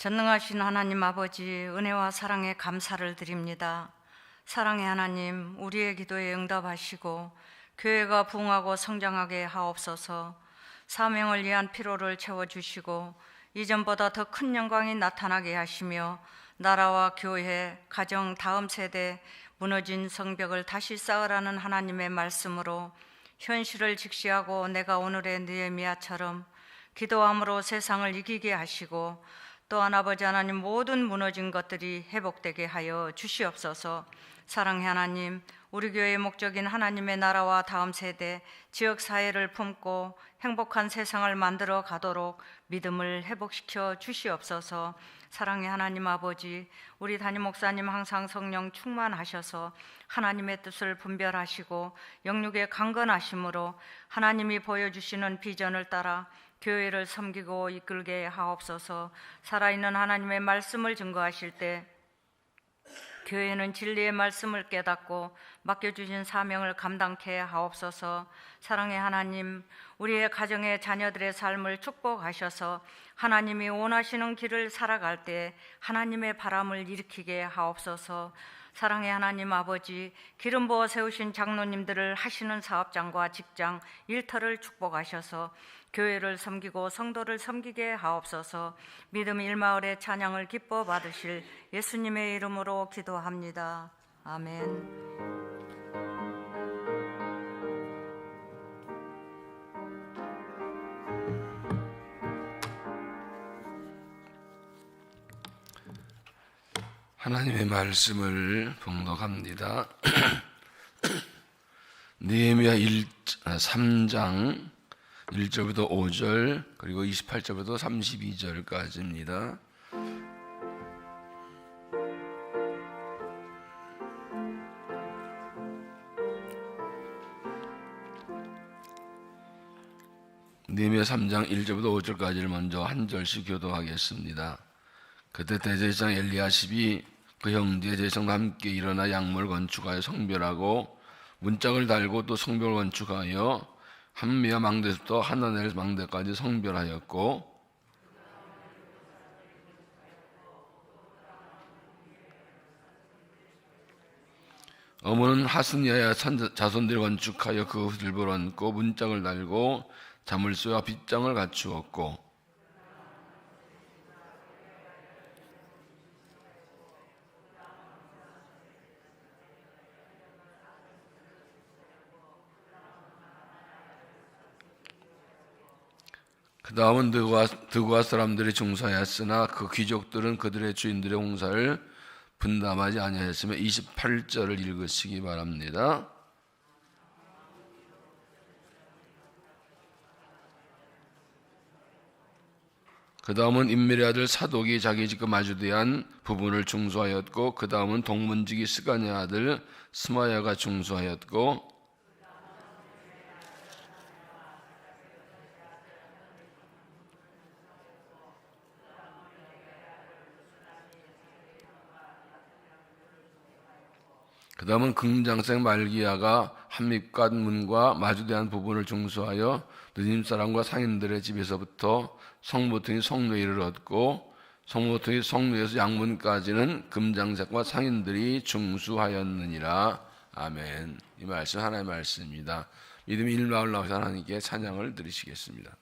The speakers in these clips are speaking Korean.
전능하신 하나님 아버지, 은혜와 사랑에 감사를 드립니다. 사랑의 하나님, 우리의 기도에 응답하시고 교회가 부흥하고 성장하게 하옵소서. 사명을 위한 피로를 채워주시고 이전보다 더 큰 영광이 나타나게 하시며 나라와 교회, 가정, 다음 세대 무너진 성벽을 다시 쌓으라는 하나님의 말씀으로 현실을 직시하고 내가 오늘의 느헤미야처럼 기도함으로 세상을 이기게 하시고 또한 아버지 하나님, 모든 무너진 것들이 회복되게 하여 주시옵소서. 사랑의 하나님, 우리 교회의 목적인 하나님의 나라와 다음 세대, 지역 사회를 품고 행복한 세상을 만들어 가도록 믿음을 회복시켜 주시옵소서. 사랑의 하나님 아버지, 우리 담임 목사님 항상 성령 충만하셔서 하나님의 뜻을 분별하시고 영육의 강건하심으로 하나님이 보여주시는 비전을 따라 교회를 섬기고 이끌게 하옵소서. 살아있는 하나님의 말씀을 증거하실 때 교회는 진리의 말씀을 깨닫고 맡겨주신 사명을 감당케 하옵소서. 사랑의 하나님, 우리의 가정의 자녀들의 삶을 축복하셔서 하나님이 원하시는 길을 살아갈 때 하나님의 바람을 일으키게 하옵소서. 사랑의 하나님 아버지, 기름 부어 세우신 장로님들을 하시는 사업장과 직장, 일터를 축복하셔서 교회를 섬기고 성도를 섬기게 하옵소서. 믿음 일마을의 찬양을 기뻐 받으실 예수님의 이름으로 기도합니다. 아멘. 하나님의 말씀을 봉독합니다. 느헤미야 3장 1절부터 5절 그리고 28절부터 32절까지입니다. 느헤미야 3장 1절부터 5절까지를 먼저 한 절씩 교도하겠습니다. 그때 대제사장 엘리야십이 그 형제 제사장과 함께 일어나 양문을 건축하여 성별하고 문짝을 달고 또 성벽을 건축하여 한미야 망대부터 하나넬 망대까지 성별하였고 어머는 하스니아의 자손들이 건축하여 그 들보를 얹고 문짝을 달고 자물쇠와 빗장을 갖추었고 그 다음은 드고아 사람들이 중사하였으나 그 귀족들은 그들의 주인들의 홍사를 분담하지 아니하였으며 28절을 읽으시기 바랍니다. 그 다음은 임멜의 아들 사독이 자기 집과 마주대한 부분을 중수하였고 그 다음은 동문지기 스가냐 아들 스마야가 중수하였고 그 다음은 긍장생 말기야가 한밉갓 문과 마주대한 부분을 중수하여 느님 사람과 상인들의 집에서부터 성모퉁이 성로에 이르렀고 성모퉁이 성로에서 양문까지는 금장색과 상인들이 중수하였느니라. 아멘. 이 말씀 하나님의 말씀입니다. 믿음이 일마을 나오신 하나님께 찬양을 드리시겠습니다.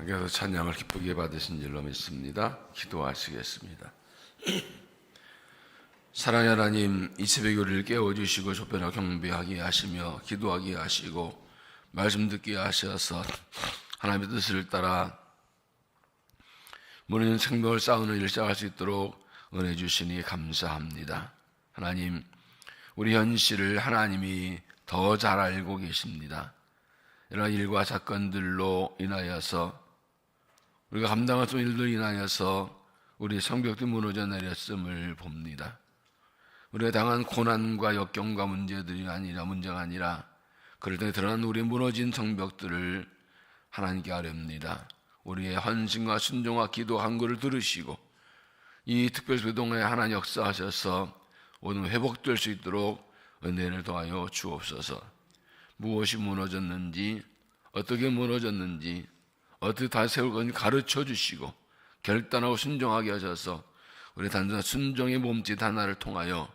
하나님께서 찬양을 기쁘게 받으신 줄로 믿습니다. 기도하시겠습니다. 사랑의 하나님, 이 새벽에 우리를 깨워주시고 좁혀나 경배하게 하시며 기도하게 하시고 말씀 듣게 하셔서 하나님의 뜻을 따라 무너진 생명을 쌓는 일을 시작할 수 있도록 은혜 주시니 감사합니다. 하나님, 우리 현실을 하나님이 더 잘 알고 계십니다. 이런 일과 사건들로 인하여서 우리가 감당할 수 있는 일들로 인하여서 우리 성벽이 무너져 내렸음을 봅니다. 우리가 당한 고난과 역경과 문제가 아니라 그럴 때 드러난 우리의 무너진 성벽들을 하나님께 아뢰옵니다. 우리의 헌신과 순종과 기도 간구를 들으시고 이 특별교동에 하나님 역사하셔서 오늘 회복될 수 있도록 은혜를 더하여 주옵소서. 무엇이 무너졌는지, 어떻게 무너졌는지, 어떻게 다시 세울 건지 가르쳐 주시고 결단하고 순종하게 하셔서 우리 단순한 순종의 몸짓 하나를 통하여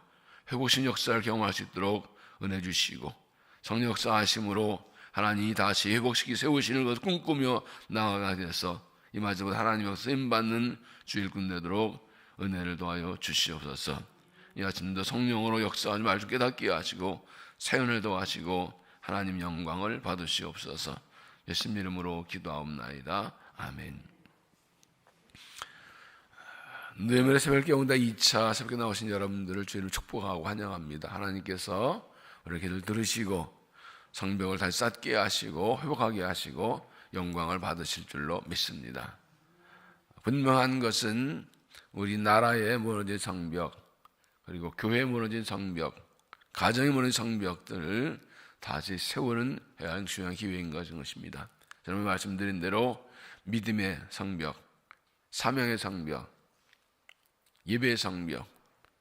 회복신 역사를 경험할 수 있도록 은혜 주시고 성령 역사하심으로 하나님이 다시 회복시키 세우시는 것을 꿈꾸며 나아가게 돼서 이 마지막에 하나님 역사 쓰임받는 주일꾼 되도록 은혜를 더하여 주시옵소서. 이 아침도 성령으로 역사하지 말고 깨닫게 하시고 세운을 더하시고 하나님 영광을 받으시옵소서. 예수님 이름으로 기도하옵나이다. 아멘. 느헤미야 새벽 깨운다 2차 새벽에 나오신 여러분들을 주의를 축복하고 환영합니다. 하나님께서 우리 기도를 들으시고 성벽을 다시 쌓게 하시고 회복하게 하시고 영광을 받으실 줄로 믿습니다. 분명한 것은 우리나라의 무너진 성벽, 그리고 교회에 무너진 성벽, 가정에 무너진 성벽들을 다시 세우는 중요한 기회인 것입니다. 저는 말씀드린 대로 믿음의 성벽, 사명의 성벽, 예배의 성벽,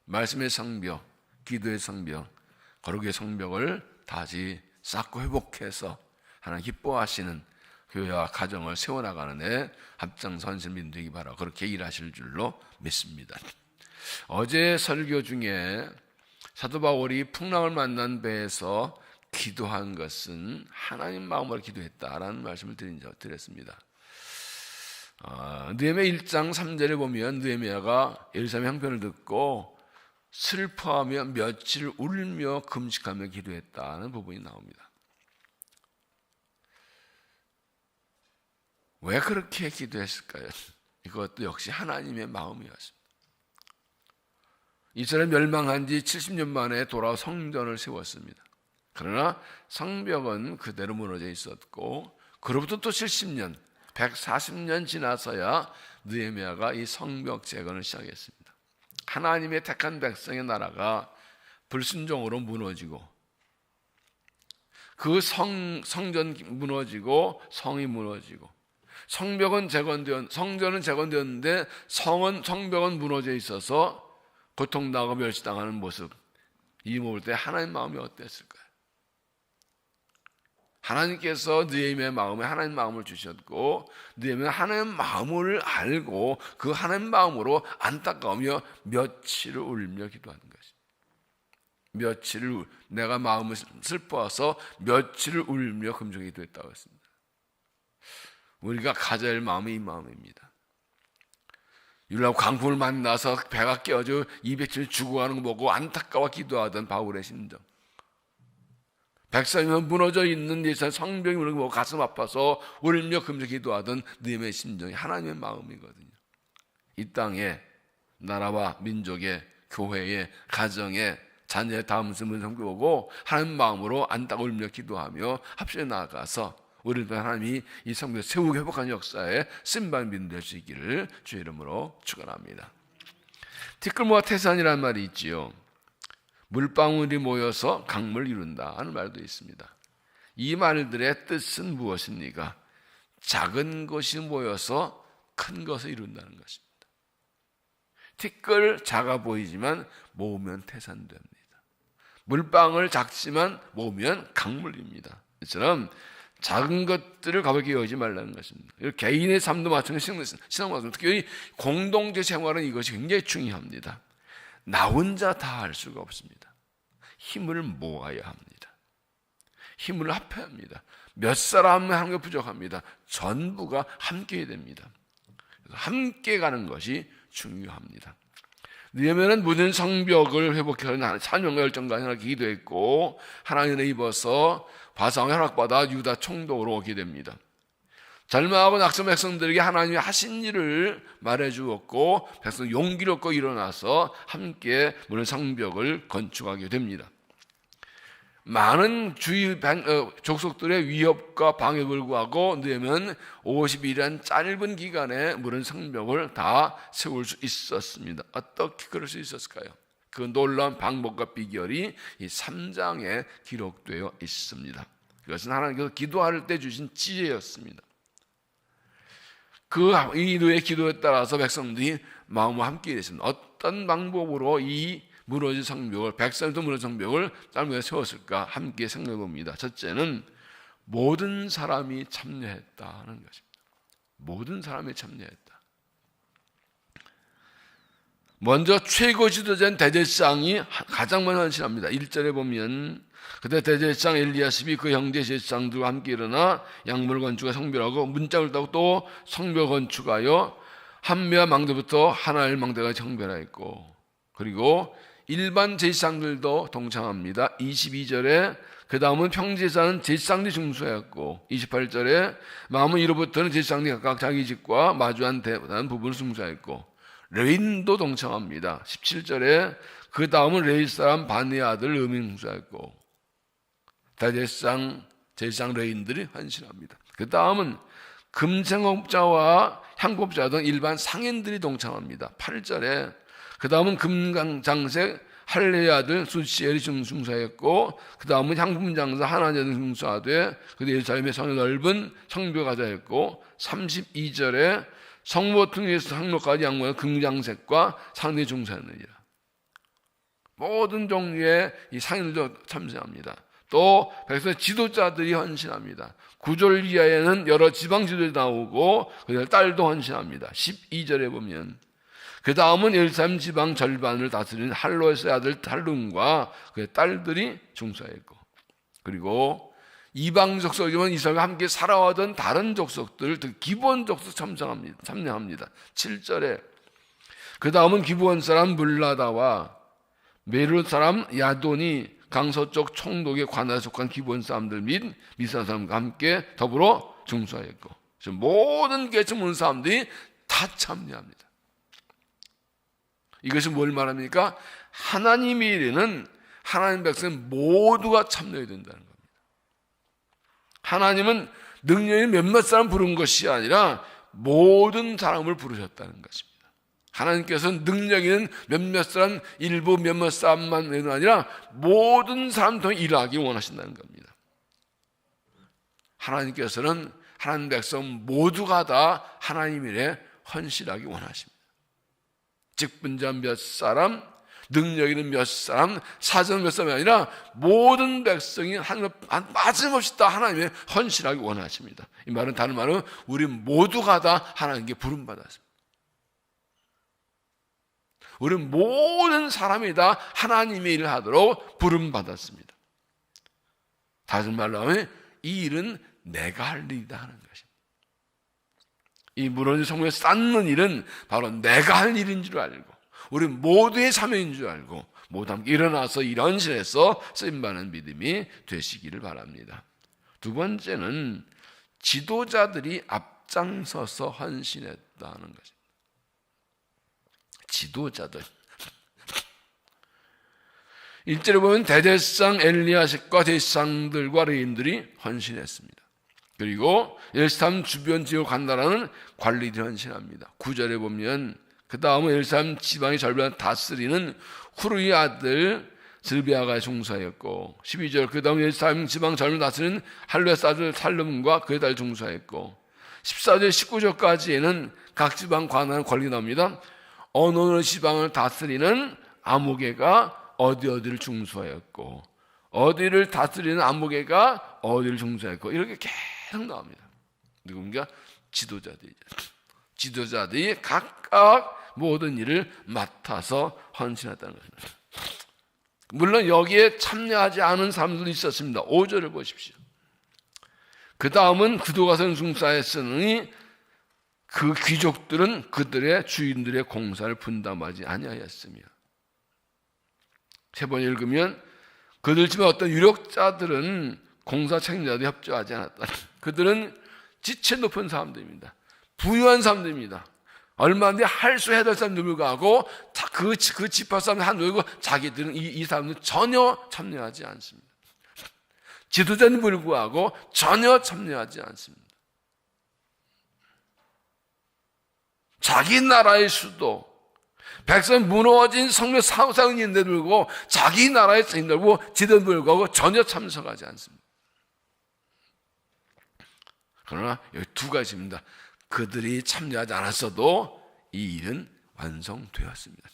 말씀의 성벽, 기도의 성벽, 거룩의 성벽을 다시 쌓고 회복해서 하나님 기뻐하시는 교회와 가정을 세워나가는 데 합장선신 되기 바라고 그렇게 일하실 줄로 믿습니다. 어제 설교 중에 사도 바울이 풍랑을 만난 배에서 기도한 것은 하나님 마음으로 기도했다라는 말씀을 드렸습니다. 느헤미야 1장 3절에 보면 느헤미야가 예루살렘 형편을 듣고 슬퍼하며 며칠 울며 금식하며 기도했다는 부분이 나옵니다. 왜 그렇게 기도했을까요? 이것도 역시 하나님의 마음이었습니다. 이스라엘 멸망한 지 70년 만에 돌아와 성전을 세웠습니다. 그러나 성벽은 그대로 무너져 있었고 그로부터 또 70년, 140년 지나서야 느헤미야가 이 성벽 재건을 시작했습니다. 하나님의 택한 백성의 나라가 불순종으로 무너지고 그 성전 무너지고 성이 무너지고 성전은 재건되었는데 성벽은 무너져 있어서 고통당하고 멸시당하는 모습, 이 모습을 때 하나님 마음이 어땠을까요? 하나님께서 느헤미야의 마음에 하나님 마음을 주셨고 느헤미야는 하나님 마음을 알고 그 하나님 마음으로 안타까우며 며칠을 울며 기도하는 것입니다. 내가 마음을 슬퍼서 며칠을 울며 금식에 기도했다고 했습니다. 우리가 가져야 할 마음이 이 마음입니다. 율법 광풍을 만나서 배가 깨어져 200칠 죽어가는 거 보고 안타까워 기도하던 바울의 심정, 백성이 무너져 있는 예산 성벽이 무너져 보고 가슴 아파서 울며 금식 기도하던 느헤미야의 심정이 하나님의 마음이거든요. 이 땅에 나라와 민족의 교회의 가정의 자녀의 다음 세대를 섬겨보고 하나님 마음으로 안타까워 울며 기도하며 합심해 나아가서 우리도 하나님이 이 성벽을 세우고 회복하는 역사에 쓰임받는 믿음 될 수 있기를 주의 이름으로 축원합니다. 티끌모아 태산이라는 말이 있지요. 물방울이 모여서 강물을 이룬다 하는 말도 있습니다. 이 말들의 뜻은 무엇입니까? 작은 것이 모여서 큰 것을 이룬다는 것입니다. 티끌 작아 보이지만 모으면 태산됩니다. 물방울 작지만 모으면 강물입니다. 이처럼 작은 것들을 가볍게 여기지 말라는 것입니다. 개인의 삶도 마찬가지고 신앙도 마찬가지고 특히 공동체 생활은 이것이 굉장히 중요합니다. 나 혼자 다 할 수가 없습니다. 힘을 모아야 합니다. 힘을 합해야 합니다. 몇 사람 하는 게 부족합니다. 전부가 함께 해야 됩니다. 그래서 함께 가는 것이 중요합니다. 느헤미야는 모든 성벽을 회복하는 사명과 열정과 하나님께 기도했고 하나님을 입어서 바상을 허락받아 유다 총독으로 오게 됩니다. 절망하고 낙선 백성들에게 하나님이 하신 일을 말해주었고 백성 용기를 얻고 일어나서 함께 모든 성벽을 건축하게 됩니다. 많은 주위 족속들의 위협과 방해에 불구하고 느헤미야는 50일이란 짧은 기간에 모든 성벽을 다 세울 수 있었습니다. 어떻게 그럴 수 있었을까요? 그 놀라운 방법과 비결이 이 3장에 기록되어 있습니다. 그것은 하나님께서 기도할 때 주신 지혜였습니다. 그 이도의 기도에 따라서 백성들이 마음과 함께 됐습니다. 어떤 방법으로 이 무너진 성벽을, 백성도 무너진 성벽을 짧게 세웠을까 함께 생각해 봅니다. 첫째는 모든 사람이 참여했다는 것입니다. 모든 사람이 참여했다. 먼저 최고 지도자인 대제사장이 가장 먼저 헌신합니다. 1절에 보면 그때 대제사장 엘리야십이 그 형제 제사장들과 함께 일어나 양물 건축과 성별하고 문짝을 따고 또 성벽 건축하여 한매와 망대부터 하나엘 망대까지 성별하였고, 그리고 일반 제사장들도 동참합니다. 22절에 그 다음은 평제사는 제사장들이 중수하였고, 28절에 마음은 이로부터는 제사장들이 각각 자기 집과 마주한 대한 부분을 중수하였고, 레인도 동참합니다. 17절에 그 다음은 레위 사람 바네의 아들 음인 중수하였고, 대제사장 제사장 레인들이 헌신합니다. 그 다음은 금생업자와 향법자 등 일반 상인들이 동참합니다. 8절에 그 다음은 금장색 할례의 아들 수시엘이 중수하였고, 그 다음은 향품장사 하나님 중수하되 그 예루살렘의 성의 넓은 성벽하자 했고, 32절에 성모퉁이에서 상록까지 양모의 금장색과 상대 중수하느니라. 모든 종류의 이 상인들도 참여합니다. 또 백성 지도자들이 헌신합니다. 9절 이하에는 여러 지방 지도자들이 나오고 그들 딸도 헌신합니다. 12절에 보면 그 다음은 예루살렘 지방 절반을 다스리는 할로에스의 아들 할룸과 그의 딸들이 중수하였고, 그리고 이방 족속이지만 이스라엘과 함께 살아왔던 다른 족속들, 기브온 족속 참여합니다. 7절에 그 다음은 기브온 사람 물라다와 메르 사람 야돈이 강서쪽 총독의 관할에 속한 기브온 사람들 및 미스라 사람과 함께 더불어 중수하였고, 모든 계층 모든 사람들이 다 참여합니다. 이것이 뭘 말합니까? 하나님의 일에는 하나님 백성 모두가 참여해야 된다는 겁니다. 하나님은 능력이 몇몇 사람 부른 것이 아니라 모든 사람을 부르셨다는 것입니다. 하나님께서는 능력 있는 몇몇 사람, 일부 몇몇 사람만 아니라 모든 사람 통해 일하기 원하신다는 겁니다. 하나님께서는 하나님 백성 모두가 다 하나님 일에 헌신하기 원하십니다. 직분자 몇 사람, 능력 있는 몇 사람, 사정 몇 사람이 아니라 모든 백성이 하나님 빠짐없이 다 하나님의 헌신하기 원하십니다. 이 말은 다른 말은 우리 모두가 다 하나님께 부름받았습니다. 우리 모든 사람이 다 하나님의 일을 하도록 부름받았습니다. 다른 말로 하면 이 일은 내가 할 일이다 하는 것입니다. 이 무너진 성벽을 쌓는 일은 바로 내가 할 일인 줄 알고 우리 모두의 사명인 줄 알고 모두 함께 일어나서 이런 실에서 쓰임받는 믿음이 되시기를 바랍니다. 두 번째는 지도자들이 앞장서서 헌신했다는 것입니다. 지도자들 1절에 보면 대제사장 엘리야십과 대제사장들과 레위인들이 헌신했습니다. 그리고 예루살렘 주변 지역 간다라는 관리들이 헌신합니다. 9절에 보면 그 다음은 예루살렘 지방의 절반을 다스리는 후르의 아들 스르비아가 중수하였고, 12절 그 다음 예루살렘 지방 절반을 다스리는 할로에스 아들 살룸과 그의 딸 중수하였고, 14절 19절까지에는 각 지방 관할 관리 나옵니다. 어느 지방을 다스리는 아무개가 어디를 중수하였고, 어디를 다스리는 아무개가 어디를 중수하였고, 이렇게 계속 나옵니다. 누군가 지도자들이 각각 모든 일을 맡아서 헌신했다는 것입니다. 물론 여기에 참여하지 않은 사람들도 있었습니다. 5절을 보십시오. 그 다음은 기도가 성중사했으니 그 귀족들은 그들의 주인들의 공사를 분담하지 아니하였으며, 세 번 읽으면 그들 집에 어떤 유력자들은 공사 책임자들이 협조하지 않았다. 그들은 지체 높은 사람들입니다. 부유한 사람들입니다. 얼마든지 할 수 해야 될 사람들 불구하고 그 지파 사람들 한 놀고 자기들은 이 사람들은 전혀 참여하지 않습니다. 지도자는 불구하고 전혀 참여하지 않습니다. 자기 나라의 수도, 백성 무너진 성벽 사우상이 있는데도 불구하고 자기 나라의 책임들고 지도자는 불구하고 전혀 참석하지 않습니다. 그러나 여기 두 가지입니다. 그들이 참여하지 않았어도 이 일은 완성되었습니다.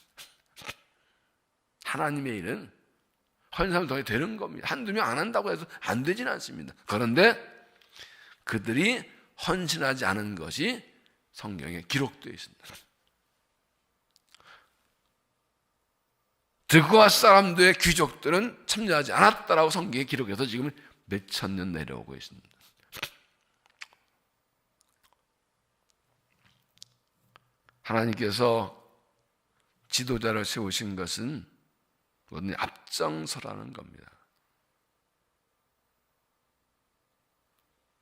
하나님의 일은 헌사하면 더 되는 겁니다. 한두 명 안 한다고 해서 안 되지는 않습니다. 그런데 그들이 헌신하지 않은 것이 성경에 기록되어 있습니다. 드고아 사람들의 귀족들은 참여하지 않았다라고 성경에 기록해서 지금 몇천 년 내려오고 있습니다. 하나님께서 지도자를 세우신 것은 뭐든 앞장서라는 겁니다.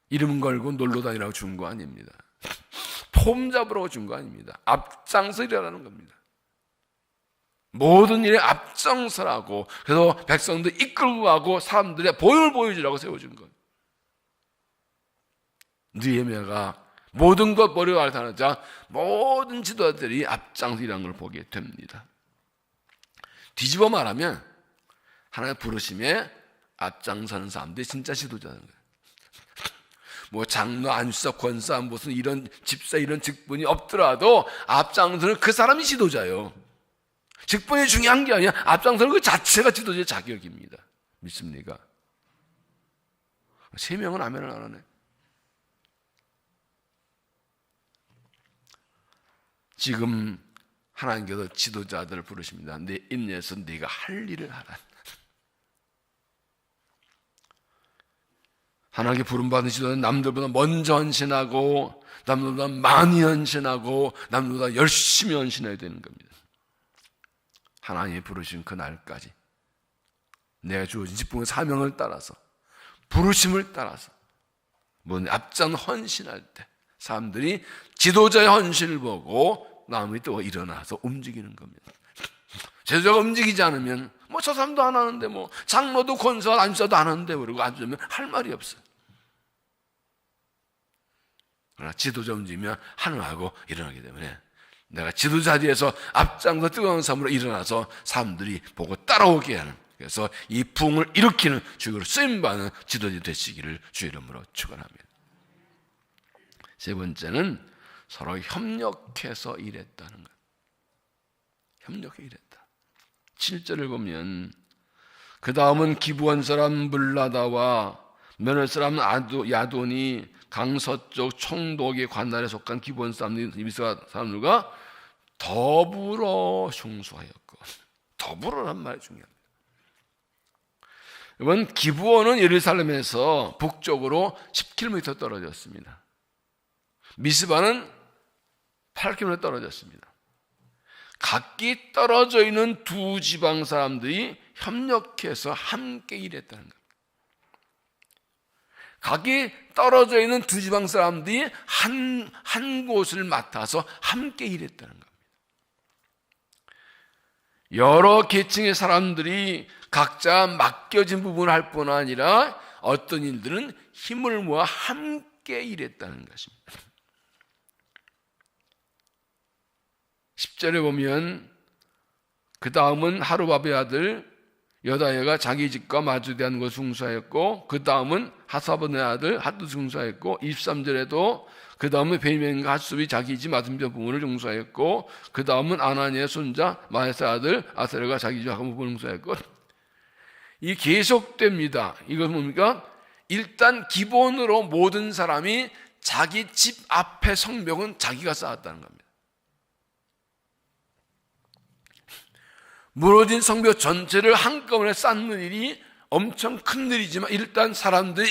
이름 걸고 놀러 다니라고 준 거 아닙니다. 폼 잡으라고 준 거 아닙니다. 앞장서라는 겁니다. 모든 일에 앞장서라고, 그래서 백성들 이끌고 가고 사람들의 보임을 보여주라고 세워준 거예요. 느헤미야가 모든 것 버리고 알타하자 모든 지도자들이 앞장서라는 걸 보게 됩니다. 뒤집어 말하면 하나님의 부르심에 앞장서는 사람들이 진짜 지도자는 거예요. 뭐 장로, 안수사, 권사, 무슨 이런 집사 이런 직분이 없더라도 앞장서는 그 사람이 지도자예요. 직분이 중요한 게 아니야. 앞장서는 그 자체가 지도자의 자격입니다. 믿습니까? 세 명은 아멘을 안 하네. 지금 하나님께서 지도자들을 부르십니다. 내 인내에서 네가 할 일을 하라. 하나님께 부름받은 지도자는 남들보다 먼저 헌신하고, 남들보다 많이 헌신하고, 남들보다 열심히 헌신해야 되는 겁니다. 하나님이 부르신 그 날까지 내가 주어진 직분의 사명을 따라서, 부르심을 따라서 앞장 헌신할 때 사람들이 지도자의 헌신을 보고 남이 또 일어나서 움직이는 겁니다. 제도자가 움직이지 않으면 저 사람도 안 하는데 장로도 권사 안수사도 안 하는데 그러고 앉으면 할 말이 없어요. 그러나 지도자 움직이면 하늘하고 일어나기 때문에 내가 지도자 자리에서 앞장서 뜨거운 삶으로 일어나서 사람들이 보고 따라오게 하는, 그래서 이 부흥을 일으키는 주역으로 쓰임받는 지도자 되시기를 주 이름으로 축원합니다. 세 번째는 서로 협력해서 일했다는 것. 협력해 일했다. 7절을 보면 그 다음은 기브온 사람 블라다와 메론 사람 야돈이 강서쪽 총독의 관할에 속한 기브온 사람들과 더불어 흉수하였고, 더불어란 말이 중요합니다. 이번 기브온은 예루살렘에서 북쪽으로 10km 떨어졌습니다. 미스바는 8km 떨어졌습니다. 각기 떨어져 있는 두 지방 사람들이 협력해서 함께 일했다는 겁니다. 각기 떨어져 있는 두 지방 사람들이 한 곳을 맡아서 함께 일했다는 겁니다. 여러 계층의 사람들이 각자 맡겨진 부분을 할 뿐 아니라 어떤 일들은 힘을 모아 함께 일했다는 것입니다. 10절에 보면 그 다음은 하루바베 아들 여다야가 자기 집과 마주대한 것을 숭수하였고, 그 다음은 하사본의 아들 핫두 숭수하였고, 23절에도 그 다음은 베니민과 핫숲이 자기 집 맞은편 부분을 숭수하였고, 그 다음은 아나니의 손자 마에사 아들 아사랴가 자기 집 한번 부분을 숭수하였고, 이 계속됩니다. 이건 뭡니까? 일단 기본으로 모든 사람이 자기 집 앞에 성벽은 자기가 쌓았다는 겁니다. 무너진 성벽 전체를 한꺼번에 쌓는 일이 엄청 큰 일이지만 일단 사람들이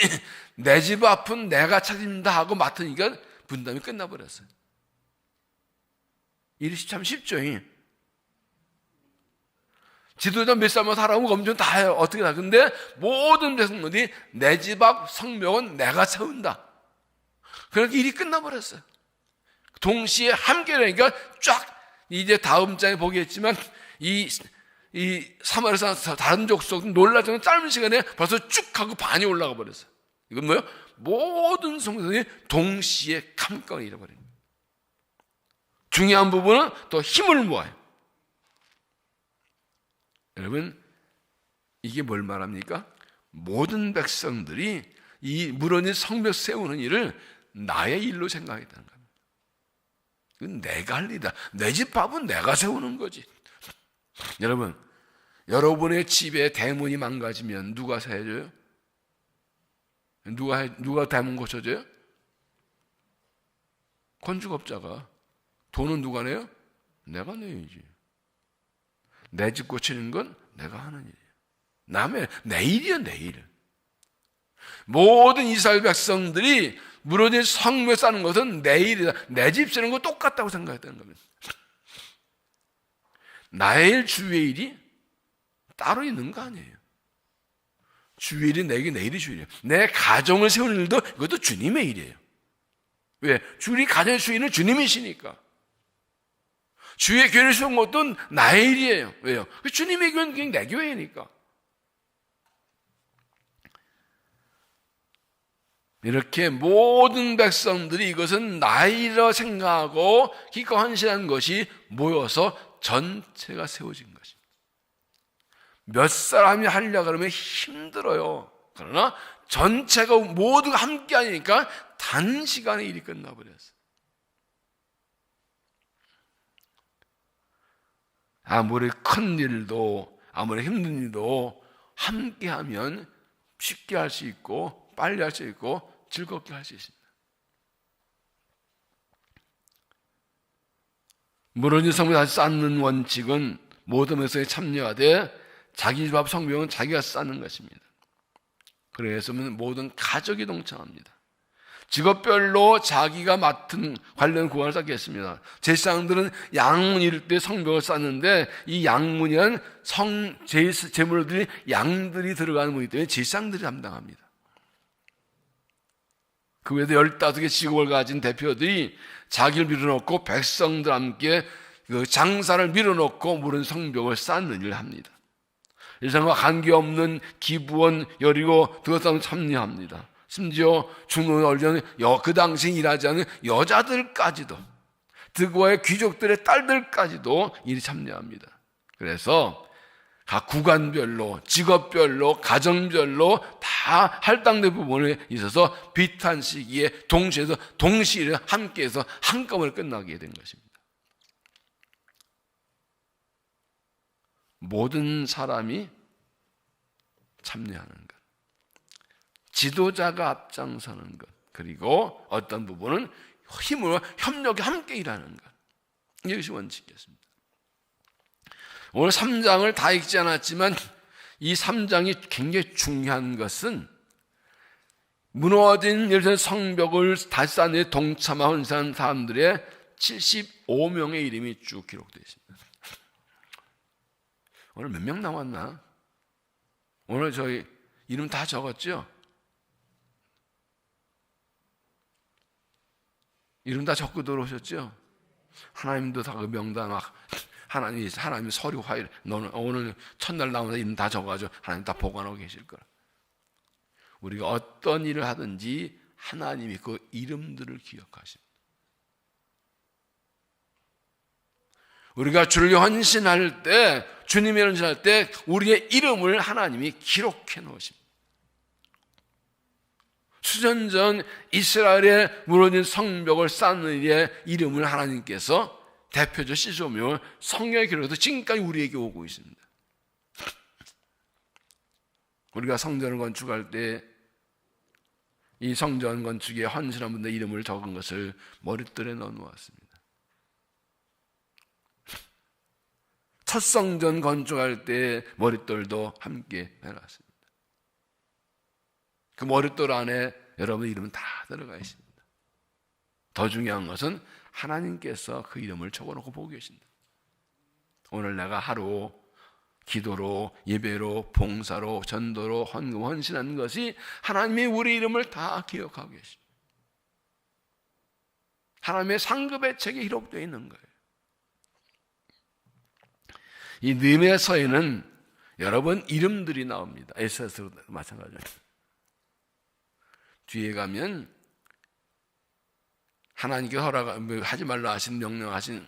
내 집 앞은 내가 차진다 하고 맡으니까 분담이 끝나버렸어요. 일이 참 쉽죠. 지도자 몇 살만 살아오면 엄청 다 해요. 어떻게 다. 근데 모든 백성들이 내 집 앞 성벽은 내가 세운다. 그러니까 일이 끝나버렸어요. 동시에 함께 되니까 쫙, 이제 다음 장에 보겠지만 이 사마리아 사람 다른 족속 놀라서 짧은 시간에 벌써 쭉 하고 반이 올라가 버렸어요. 이건 뭐예요? 모든 성도들이 동시에 깜깜이 잃어버립니다. 중요한 부분은 또 힘을 모아요. 여러분, 이게 뭘 말합니까? 모든 백성들이 이 무너진 성벽 세우는 일을 나의 일로 생각했다는 겁니다. 이건 내가 할 일이다. 내 집 밥은 내가 세우는 거지. 여러분, 여러분의 집에 대문이 망가지면 누가 세워줘요? 누가 대문 고쳐줘요? 건축업자가. 돈은 누가 내요? 내가 내야지. 내 집 고치는 건 내가 하는 일이에요. 내 일이야, 내 일. 모든 이스라엘 백성들이 무너진 성벽 쌓는 것은 내 일이다. 내 집 쓰는 거 똑같다고 생각했다는 겁니다. 나의 일, 주의 일이 따로 있는 거 아니에요. 주의 일이 내게 내 일이 주의 일이에요. 내 가정을 세우는 일도 이것도 주님의 일이에요. 왜? 우리 가정의 주인은 주님이시니까. 주의 교회를 세운 것도 나의 일이에요. 왜요? 주님의 교회는 그냥 내 교회니까. 이렇게 모든 백성들이 이것은 나의 일이라 생각하고 기꺼이 헌신한 것이 모여서 전체가 세워진 것입니다. 몇 사람이 하려고 그러면 힘들어요. 그러나 전체가 모두가 함께 하니까 단시간에 일이 끝나버렸어요. 아무리 큰 일도 아무리 힘든 일도 함께 하면 쉽게 할 수 있고 빨리 할 수 있고 즐겁게 할 수 있습니다. 무너진 성벽 다시 쌓는 원칙은 모든 백성이 참여하되 자기 집 앞 성벽은 자기가 쌓는 것입니다. 그래서 모든 가족이 동참합니다. 직업별로 자기가 맡은 관련 구간을 쌓겠습니다. 제사장들은 양문 이룰 때 성벽을 쌓는데 이 양문이란 제물들이 양들이 들어가는 문이기 때문에 제사장들이 담당합니다. 그 외에도 15개 직업을 가진 대표들이 자기를 밀어넣고 백성들 함께 그 장사를 밀어넣고 무너진 성벽을 쌓는 일을 합니다. 일상과 관계없는 기부원 여리고 그것도 참여합니다. 심지어 죽는 얼려는 그 당시 일하지 않은 여자들까지도 드고의 귀족들의 딸들까지도 일이 참여합니다. 그래서 각 구간별로 직업별로 가정별로 다 할당된 부분에 있어서 비슷한 시기에 동시에 함께해서 한꺼번에 끝나게 된 것입니다. 모든 사람이 참여하는 것, 지도자가 앞장서는 것, 그리고 어떤 부분은 힘으로 협력이 함께 일하는 것, 이것이 원칙이었습니다. 오늘 3장을 다 읽지 않았지만 이 3장이 굉장히 중요한 것은 무너진 예루살렘 성벽을 다시 쌓는 데 동참하고 헌신한 사람들의 75명의 이름이 쭉 기록되어 있습니다. 오늘 몇 명 나왔나? 오늘 저희 이름 다 적었죠? 이름 다 적고 들어오셨죠? 하나님도 다 그 명단 막 하나님이 서류 파일, 너는 오늘 첫날 나오면서 이름 다 적어가지고 하나님 다 보관하고 계실 거라. 우리가 어떤 일을 하든지 하나님이 그 이름들을 기억하십니다. 우리가 주를 헌신할 때, 주님의 헌신할 때 우리의 이름을 하나님이 기록해 놓으십니다. 수년 전 이스라엘의 무너진 성벽을 쌓는 일에 이름을 하나님께서 대표적 시조명을 성경에 기록해서 지금까지 우리에게 오고 있습니다. 우리가 성전을 건축할 때 이 성전 건축에 헌신한 분들의 이름을 적은 것을 머릿돌에 넣어 놓았습니다. 첫 성전 건축할 때 머릿돌도 함께 해놨습니다. 그 머릿돌 안에 여러분 이름은 다 들어가 있습니다. 더 중요한 것은 하나님께서 그 이름을 적어놓고 보고 계신다. 오늘 내가 하루 기도로, 예배로, 봉사로, 전도로, 헌금, 헌신하는 것이 하나님이 우리 이름을 다 기억하고 계십니다. 하나님의 상급의 책에 기록되어 있는 거예요. 이 느헤미야서에는 여러분 이름들이 나옵니다. 에스더도 마찬가지입니다. 뒤에 가면 하나님께서 하지 말라 하신 명령하신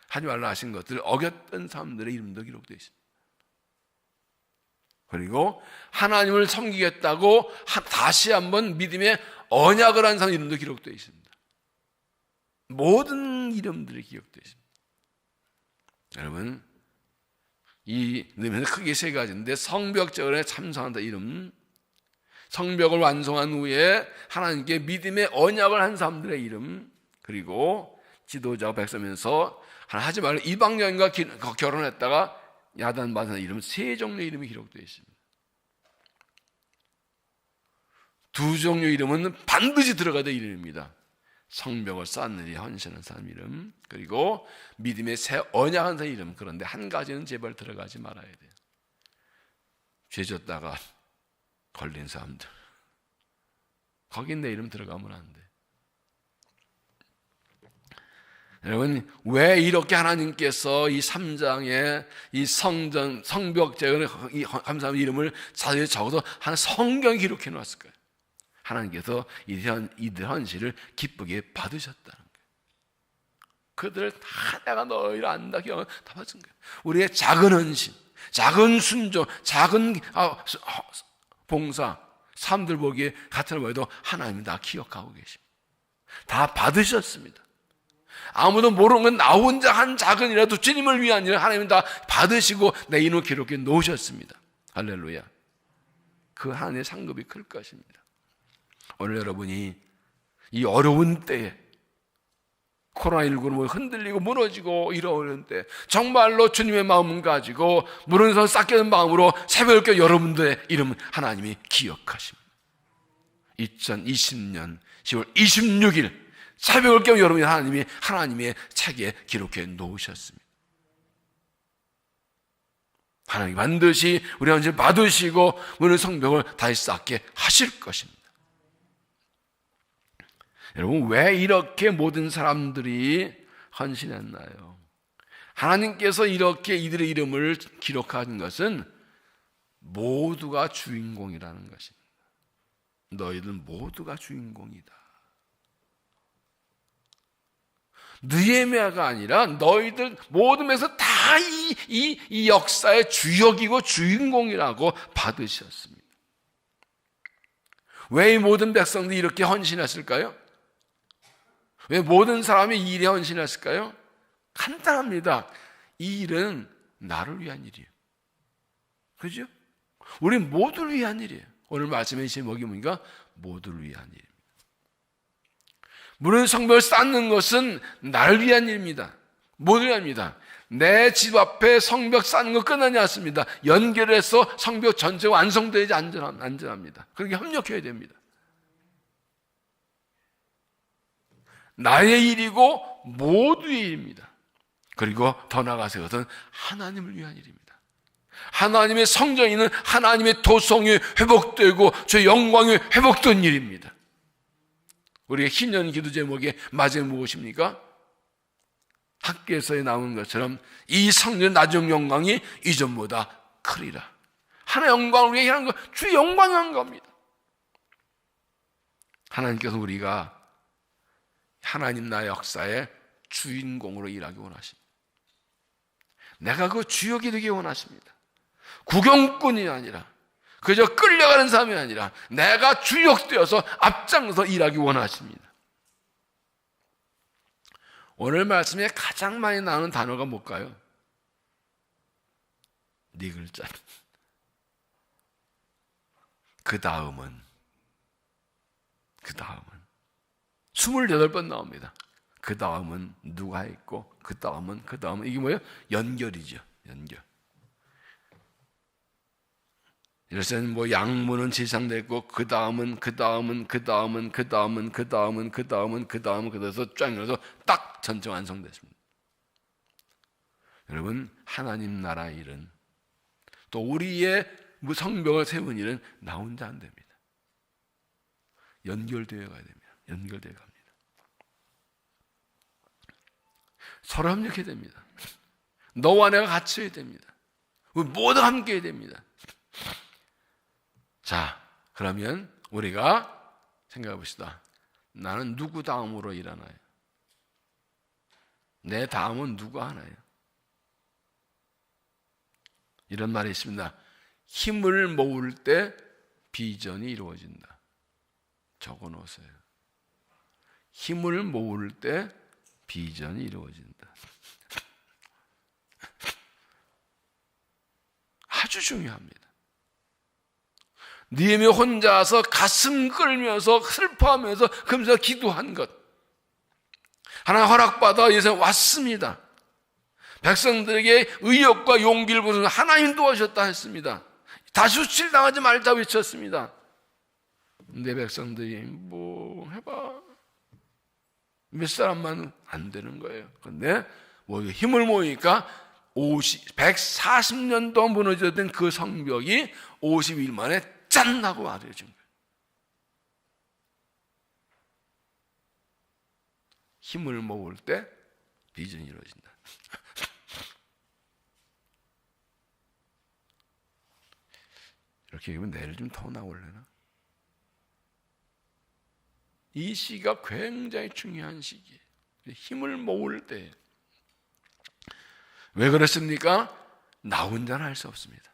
하지 말라 하신 것들을 어겼던 사람들의 이름도 기록되어 있습니다. 그리고 하나님을 섬기겠다고 다시 한번 믿음의 언약을 한 사람 이름도 기록되어 있습니다. 모든 이름들이 기록되어 있습니다. 여러분, 이 이름은 크게 세 가지인데 성벽전에 참석한다 이름, 성벽을 완성한 후에 하나님께 믿음의 언약을 한 사람들의 이름, 그리고 지도자 백성면서 하지 말라 이방 여인과 결혼했다가 야단 받은 이름, 세 종류의 이름이 기록되어 있습니다. 두 종류의 이름은 반드시 들어가야 될 이름입니다. 성벽을 쌓는 일이 헌신한 사람 이름, 그리고 믿음의 새 언약한 사람 이름. 그런데 한 가지는 제발 들어가지 말아야 돼요. 죄 졌다가 걸린 사람들, 거기 내 이름 들어가면 안 돼. 여러분, 왜 이렇게 하나님께서 이 3장에 이 성벽제의 감사의 이름을 자세히 적어서 한 성경에 기록해 놓았을까요? 하나님께서 이들 헌신을 기쁘게 받으셨다는 거예요. 그들을 다 내가 너희를 안다 기억을 다 받은 거예요. 우리의 작은 헌신, 작은 순종, 작은 봉사, 사람들 보기에 같은 보여도 하나님이 다 기억하고 계십니다. 다 받으셨습니다. 아무도 모르는 건 나 혼자 한 작은 일이라도 주님을 위한 일을 하나님은 다 받으시고 내 이름을 기록해 놓으셨습니다. 할렐루야. 그 하나님의 상급이 클 것입니다. 오늘 여러분이 이 어려운 때에 코로나19로 흔들리고 무너지고 이러는 때 정말로 주님의 마음을 가지고 무너져서 싹개는 마음으로 새벽에 여러분들의 이름은 하나님이 기억하십니다. 2020년 10월 26일 새벽을 깨워 여러분이 하나님의 책에 기록해 놓으셨습니다. 하나님 반드시 우리 헌신을 받으시고 우리 성벽을 다시 쌓게 하실 것입니다. 여러분, 왜 이렇게 모든 사람들이 헌신했나요? 하나님께서 이렇게 이들의 이름을 기록하는 것은 모두가 주인공이라는 것입니다. 너희들 모두가 주인공이다. 느헤미야가 아니라 너희들 모든 면에서 다 이 역사의 주역이고 주인공이라고 받으셨습니다. 왜 이 모든 백성들이 이렇게 헌신했을까요? 왜 모든 사람이 이 일에 헌신했을까요? 간단합니다. 이 일은 나를 위한 일이에요. 그죠? 우리 모두를 위한 일이에요. 오늘 말씀의 제목이 뭡니까? 모두를 위한 일입니다. 물론 성벽을 쌓는 것은 나를 위한 일입니다. 모두를 위한 일입니다. 내 집 앞에 성벽 쌓는 거 끝나지 않습니다. 연결해서 성벽 전체가 완성되지 안전합니다. 그렇게 협력해야 됩니다. 나의 일이고 모두의 일입니다. 그리고 더 나아가서 그것은 하나님을 위한 일입니다. 하나님의 성전이는 하나님의 도성이 회복되고 저 영광이 회복된 일입니다. 우리의 신년 기도 제목의 마지막이 무엇입니까? 학교에서 나오는 것처럼 이 성전 나중 영광이 이전보다 크리라. 하나의 영광을 위해 하는 것, 주의 영광을 한 겁니다. 하나님께서 우리가 하나님 나의 역사의 주인공으로 일하기 원하십니다. 내가 그 주역이 되기 원하십니다. 구경꾼이 아니라 그저 끌려가는 사람이 아니라 내가 주역되어서 앞장서 일하기 원하십니다. 오늘 말씀에 가장 많이 나오는 단어가 뭘까요? 네 글자. 그 다음은 28번 나옵니다. 그 다음은 누가 있고 그 다음은 이게 뭐예요? 연결이죠. 연결. 이래서는 뭐 양문은 지상됐고 그 다음은 그래서 쫙 이어서 딱 전체 완성됐습니다. 여러분, 하나님 나라 일은, 또 우리의 성벽을 세운 일은 나 혼자 안 됩니다. 연결되어 가야 됩니다. 연결되어 갑니다. 서로 협력해야 됩니다. 너와 내가 같이 해야 됩니다. 우리 모두 함께 해야 됩니다. 자, 그러면 우리가 생각해 봅시다. 나는 누구 다음으로 일하나요? 내 다음은 누구 하나요? 이런 말이 있습니다. 힘을 모을 때 비전이 이루어진다. 적어 놓으세요. 힘을 모을 때 비전이 이루어진다. 아주 중요합니다. 느헤미야 혼자서 가슴 끌면서 슬퍼하면서 그러면서 기도한 것, 하나님 허락받아 예수에 왔습니다. 백성들에게 의욕과 용기를 부어서 하나님 도와주셨다 했습니다. 다시 수치당하지 말자 외쳤습니다. 내 백성들이 뭐 해봐, 몇 사람만 안 되는 거예요. 그런데 뭐 힘을 모으니까 140년 동안 무너졌던 그 성벽이 50일 만에 짠 하고 와려진 거예요. 힘을 모을 때 비전이 이루어진다. 이렇게 얘기하면 내일 좀 더 나올래나? 이 시기가 굉장히 중요한 시기예요. 힘을 모을 때. 왜 그렇습니까? 나 혼자는 할 수 없습니다.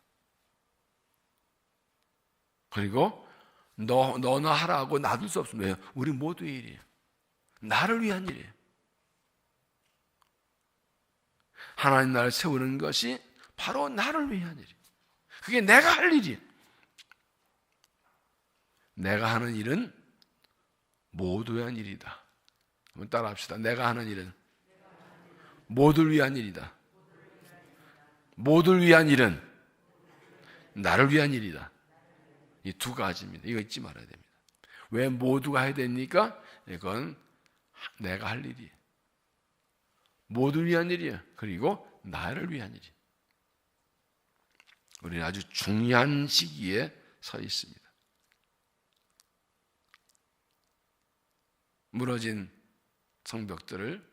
그리고 너나 하라고 놔둘 수 없습니다. 우리 모두의 일이에요. 나를 위한 일이에요. 하나님 나를 세우는 것이 바로 나를 위한 일이에요. 그게 내가 할 일이에요. 내가 하는 일은 모두를 위한 일이다. 한번 따라 합시다. 내가 하는 일은 모두를 위한 일이다. 모두를 위한 일은 나를 위한 일이다. 이 두 가지입니다. 이거 잊지 말아야 됩니다. 왜 모두가 해야 됩니까? 이건 내가 할 일이에요. 모두를 위한 일이에요. 그리고 나를 위한 일이에요. 우리는 아주 중요한 시기에 서 있습니다. 무너진 성벽들을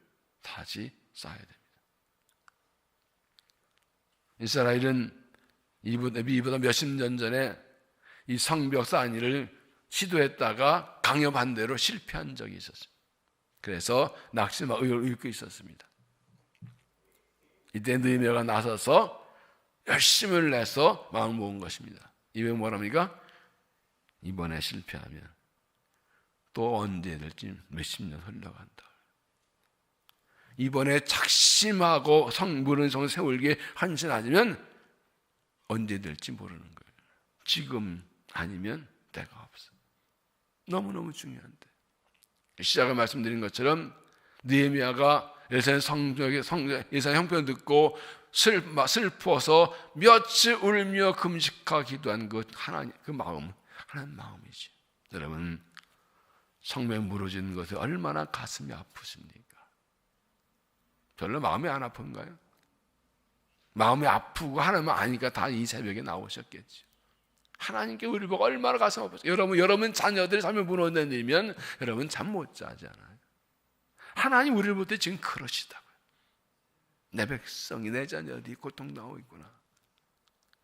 다시 쌓아야 됩니다. 이스라엘은 이보다 몇십 년 전에 이 성벽 쌓는 일을 시도했다가 강요 반대로 실패한 적이 있었어요. 그래서 낙심하고 앓고 있었습니다. 이때 느헤미야가 나서서 열심을 내서 마음을 모은 것입니다. 이게 뭐랍니까? 이번에 실패하면 또 언제 될지 몇십 년 흘러간다. 이번에 작심하고 무너진 성을 세우기에 헌신하면 언제 될지 모르는 거예요. 지금 아니면 때가 없어. 너무너무 중요한데. 시작을 말씀드린 것처럼 느헤미야가 예루살렘 예루살렘 형편을 듣고 슬퍼서 며칠 울며 금식하고 기도한 그 하나님 그 마음, 하나님 마음이지. 여러분, 성벽 무너진 것에 얼마나 가슴이 아프십니까? 별로 마음이 안 아픈가요? 마음이 아프고 하나님은 아니까 다 이 새벽에 나오셨겠죠. 하나님께 우리를 보고 얼마나 가슴 아팠어요. 여러분 자녀들이 삶에 무너지면 여러분 잠 못 자잖아요. 하나님 우리를 볼 때 지금 그러시다고요. 내 백성이 내 자녀들이 고통당하고 있구나.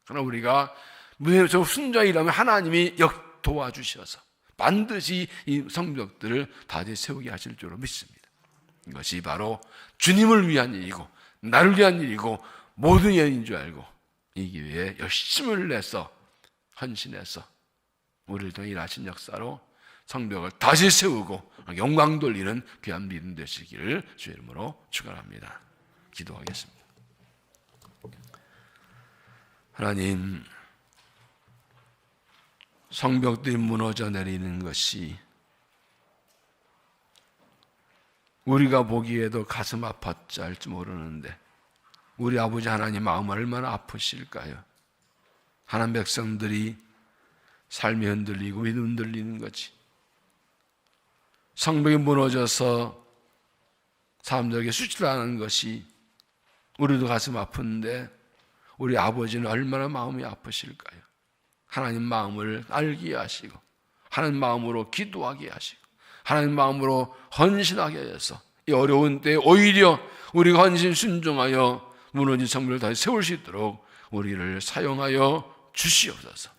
그러나 우리가 저 순종하게 일하면 하나님이 도와주셔서 반드시 이 성벽들을 다시 세우게 하실 줄로 믿습니다. 이것이 바로 주님을 위한 일이고 나를 위한 일이고 모든 일인 줄 알고 이 기회에 열심을 내서 헌신해서 우리를 통해 일하신 역사로 성벽을 다시 세우고 영광 돌리는 귀한 믿음 되시기를 주의 이름으로 축원합니다. 기도하겠습니다. 하나님, 성벽들이 무너져 내리는 것이 우리가 보기에도 가슴 아팠지 할지 모르는데 우리 아버지 하나님 마음 얼마나 아프실까요? 하나님 백성들이 삶이 흔들리고 믿음 흔들리는 거지. 성벽이 무너져서 사람들에게 수치당하는 것이 우리도 가슴 아픈데 우리 아버지는 얼마나 마음이 아프실까요? 하나님 마음을 알게 하시고 하나님 마음으로 기도하게 하시고 하나님 마음으로 헌신하게 해서 이 어려운 때에 오히려 우리가 헌신 순종하여 무너진 성벽을 다시 세울 수 있도록 우리를 사용하여 주시옵소서.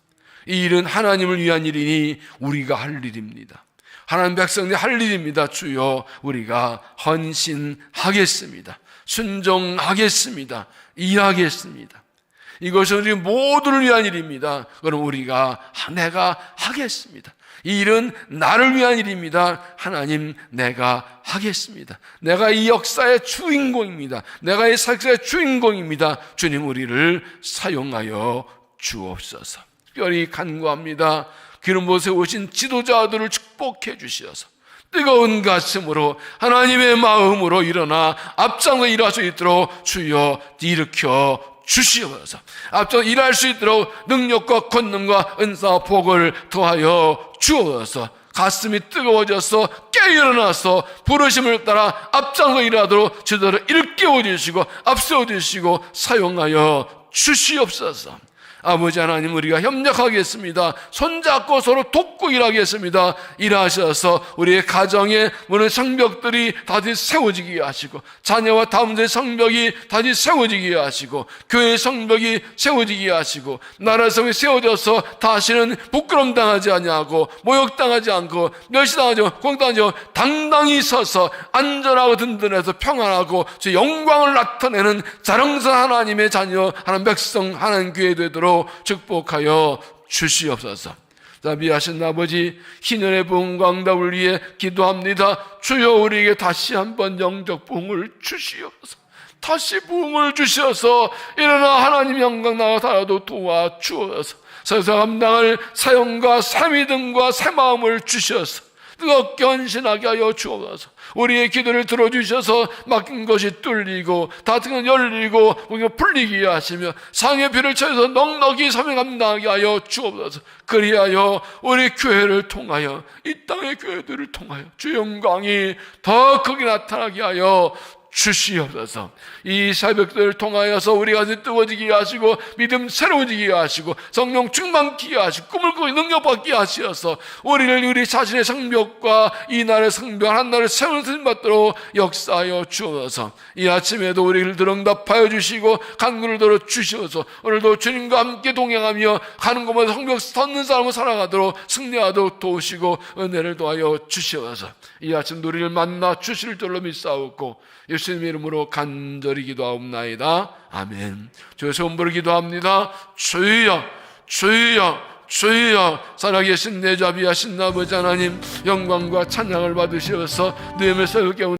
이 일은 하나님을 위한 일이니 우리가 할 일입니다. 하나님 백성들이 할 일입니다. 주여, 우리가 헌신하겠습니다. 순종하겠습니다. 일하겠습니다. 이것은 우리 모두를 위한 일입니다. 그럼 내가 하겠습니다. 이 일은 나를 위한 일입니다. 하나님, 내가 하겠습니다. 내가 이 역사의 주인공입니다. 내가 이 사역의 주인공입니다. 주님, 우리를 사용하여 주옵소서. 특별히 간구합니다. 기름 부어 오신 지도자들을 축복해 주시어서 뜨거운 가슴으로 하나님의 마음으로 일어나 앞장서 일할 수 있도록 주여 일으켜 주시옵소서. 앞서 일할 수 있도록 능력과 권능과 은사와 복을 더하여 주옵소서. 가슴이 뜨거워져서 깨어나서 부르심을 따라 앞장서 일하도록 제대로 일깨워 주시고 앞세워 주시고 사용하여 주시옵소서. 아버지 하나님, 우리가 협력하겠습니다. 손잡고 서로 돕고 일하겠습니다. 일하셔서 우리의 가정에 무슨 성벽들이 다시 세워지게 하시고 자녀와 다음 세대 성벽이 다시 세워지게 하시고 교회 성벽이 세워지게 하시고 나라 성이 세워져서 다시는 부끄럼 당하지 아니하고 모욕당하지 않고 멸시당하지 않고 공당하지 않고 당당히 서서 안전하고 든든해서 평안하고 주 영광을 나타내는 자랑스러운 하나님의 자녀 하나님 백성 하나님 교회 되도록 축복하여 주시옵소서. 자비하신 아버지, 희년의 부흥과 응답을 위해 기도합니다. 주여, 우리에게 다시 한번 영적 부흥을 주시옵소서. 다시 부흥을 주셔서 일어나 하나님 영광 나가서라도 도와주옵소서. 서서 감당할 사용과 새 믿음과 새 마음을 주셔서 뜨겁게 헌신하게 하여 주옵소서. 우리의 기도를 들어주셔서 막힌 것이 뚫리고 닫힌 것 열리고 우리가 풀리게 하시며 상의 비를 쳐서 넉넉히 사명 감당하게 하여 주옵소서. 그리하여 우리 교회를 통하여 이 땅의 교회들을 통하여 주 영광이 더 크게 나타나게 하여 주시옵소서. 이 새벽들을 통하여서 우리가 뜨거워지게 하시고 믿음 새로워지게 하시고 성령 충만케 하시고 꿈을 꾸고 능력받게 하시어서 우리 자신의 성벽과 이 나라의 성벽 하나를 세우는 것 받도록 역사하여 주옵소서. 이 아침에도 우리를 응답하여 주시고 간구를 들어 주시옵소서. 오늘도 주님과 함께 동행하며 가는 곳마다 성벽 섰는 사람을 살아가도록 승리하도록 도우시고 은혜를 도하여 주시옵소서. 이 아침 우리를 만나 주실 줄로 믿사옵고 예수님의 이름으로 간절히 기도하옵나이다. 아멘. 주여, 손부르 기도합니다. 주여, 주여, 주여. 살아계신 내 자비하신 아버지 하나님, 영광과 찬양을 받으시어서 내 몸에서 깨운